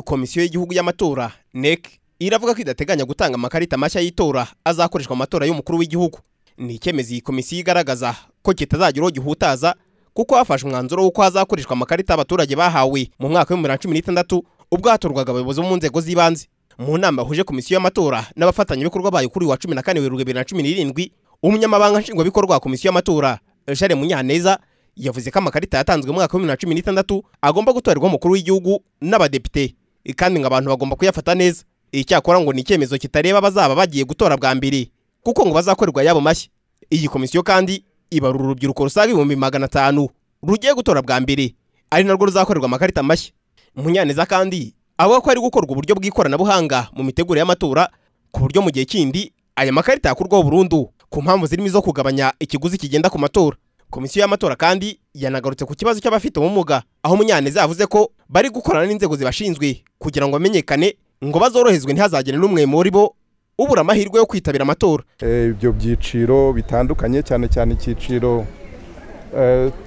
Komisiyo y'igihugu y'amatora NEC iravuga ko idateganya gutanga amakarita mashya y'itora azakoreshwa mu matora y'umukuru w'igihugu. Ni icyemezo iyi komisiyo igaragaza ko kitazagira uwo gihutaza kuko hafashe umwanzuro w'uko hazakoreshwa amakarita abaturage bahawe mu mwaka wa 2016 ubwo hatorwaga abayobozi mu nzego z'ibanze. Mu nama yahuje komisiyo y'amatora n'abafatanyabikorwa bayo kuri wa 14 Werurwe 2017, umunyamabanga nshingwabikorwa wa komisiyo y'amatora Jeanne Munyaneza yavuze ko amakarita yatanzwe mu mwaka wa 2016 agomba gutorerwa umukuru w'igihugu n'abadepite, kandi ngo abantu bagomba kuyafata neza. Icyakora ngo ni icyemezo kitareba bazaba bagiye gutora bwa mbere kuko ngo bazakorerwa yabo mashya. Iyi komisiyo kandi ibarura urubyiruko rusaga 500 rugiye gutora bwa mbere ari narwo ruzakorerwa amakarita mashya. Munyaneza kandi avuga ko ari gukorwa uburyo bw'ikoranabuhanga mu miteguro y'amatora ku buryo mu gihe kindi aya makarita yakurwaho burundu ku mpamvu zirimo zo kugabanya ikiguzi kigenda ku matora. Komisiyo y'amatora kandi yanagarutse ku kibazo cy'abafite ubumuga, aho Munyaneza yavuze ko bari gukorana n'inzego zibashinzwe kugira ngo bamenyekane ngo bazorohezwe ntihazagire n'umwe muri bo ubura amahirwe yo kwitabira amatora. Ibyo byiciro bitandukanye cyane icyiciro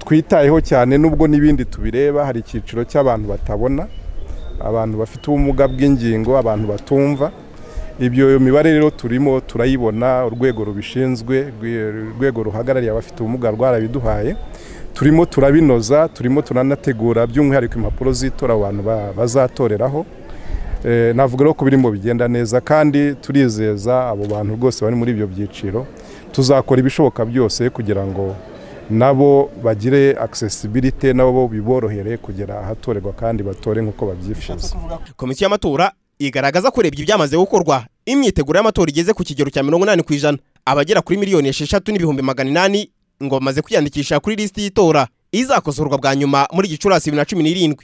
twitayeho cyane nubwo n'ibindi tubireba, hari icyiciro cy'abantu batabona, abantu bafite ubumuga bw'ingingo, abantu batumva. Ibyo mibare rero turimo turayibona, urwego rubishinzwe, urwego ruhagarariye abafite ubumuga rwarabiduhaye, turimo turabinoza, turimo turanategura by'umwihariko impapuro z'itora abantu bazatoreraho. Navuga rero ko birimo bigenda neza kandi turizeza abo bantu rwose bari muri ibyo byiciro tuzakora ibishoboka byose kugira ngo nabo bagire accessibility, nabo biborohere kugera ahatorerwa kandi batore nk'uko babyifuza. Komisiyo y'amatora igaragaza ko urebye ibyamaze gukorwa, imyiteguro y'amatora igeze ku kigero cya 80%. Abagera kuri 6,800,000 ngo bamaze kwiyandikisha kuri list y'itora izakosorwa bwa nyuma muri Gicurasi 2017.